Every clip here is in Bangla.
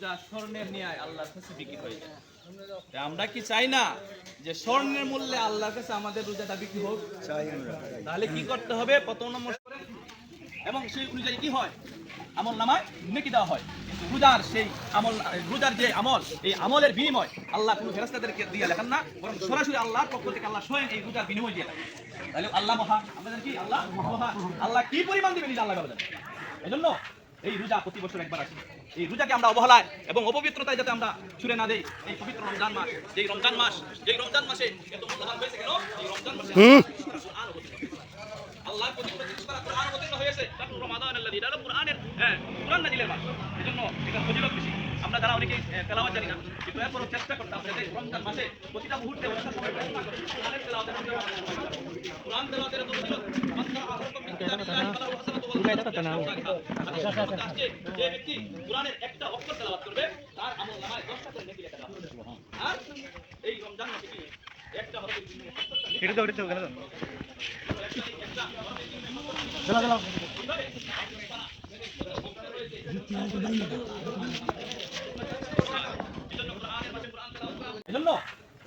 রোজা স্বর্ণের ন্যায় আল্লাহর কাছে বিক্রি হয়ে যায়। আমরা কি চাই না যে স্বর্ণের মূল্যে আল্লাহর কাছে আমাদের রোজাটা বিক্রি হোক? চাই আমরা। তাহলে কি করতে হবে? প্রথম নম্বর এবং সেই অনুযায়ী কি হয়, আমল নামায় নেকি দেওয়া হয়। কিন্তু রোজার সেই আমল, রোজার যে আমল, এই আমলের বিনিময় আল্লাহ কোনো ফেরেশতাদেরকে দিয়ে লেখেন না, বরং সরাসরি আল্লাহর পক্ষ থেকে আল্লাহ স্বয়ং এই রোজার বিনিময় দিয়ে থাকেন। তাহলে আল্লাহ মহান, আমাদের কি আল্লাহ মহান, আল্লাহ কি পরিমাণ দিবেন আল্লাহ ভালো জানেন। এজন্য এই রোজা প্রতি বছর একবার আসে। এই রোজাকে আমরা অবহেলায় এবং অপবিত্রতায় যাতে আমরা ছুড়ে না দেই। এই পবিত্র রমজান মাস, যেই রমজান মাসে এত মূল্যবান হয়েছে কেন? এই রমজান মাসে আল্লাহর প্রতি কোরআন অবতীর্ণ হয়েছে। তারপর রমাদান আল্লাযী, এটা কোরআনের কোরআন নাজিলের মাস। এজন্য এটা ফজিলত বেশি। আমরা যারা অনেকে তেলাওয়াত জানি না, কিন্তু এরপরও চেষ্টা করতাম যাতে রমজান মাসে প্রতিটা মুহূর্তে ওটা সময় ব্যয় না করে কোরআনের তেলাওয়াতের মধ্যে কোরআন তেলাওয়াতের এত ফজিলত। যে ব্যক্তি কোরআনের একটা অক্ষর তেলাওয়াত করবে তার আমলনামায় 10টা করে নেকি লেখা হবে। আর এই রমজান মাসে কি একটা হরফের বিনিময়ে 70টা নেকি। এজন্য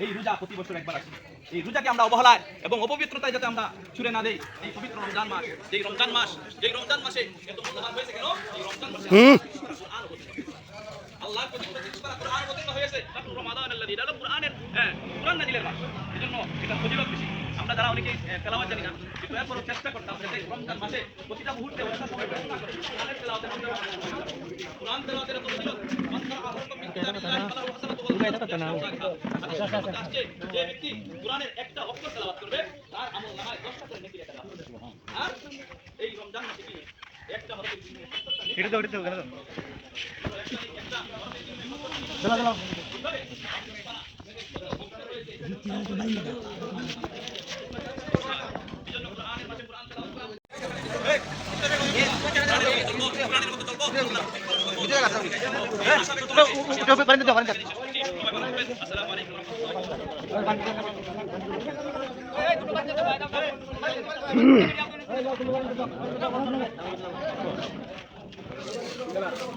এই রোজা প্রতি বছর একবার আসে। এই রোজাকে আমরা অবহেলায় এবং অপবিত্রতায় যাতে আমরা ছুড়ে না দেই। এই পবিত্র রমজান মাস, যেই রমজান মাসে এত মূল্যবান হয়েছে কেন? এই রমজান মাসে আল্লাহর প্রতি কোরআন অবতীর্ণ হয়েছে। তারপর রমাদান আল্লাযী, এটা কোরআনের কোরআন নাজিলের মাস। এজন্য এটা ফজিলত বেশি। আমরা যারা অনেকে তেলাওয়াত জানি না, কিন্তু এরপরও চেষ্টা করতাম যাতে রমজান মাসে প্রতিটা মুহূর্তে ওটা সময় ব্যয় না করে কোরআনের তেলাওয়াতের মধ্যে কোরআন তেলাওয়াতের এত ফজিলত। যে ব্যক্তি কোরআনের একটা অক্ষর তেলাওয়াত করবে তার আমলনামায় 10টা করে নেকি লেখা হবে। আর এই রমজান মাসে কি একটা হরফের বিনিময়ে 70টা নেকি। এটা তো গেল তো চলো চলো। আসসালামু আলাইকুম।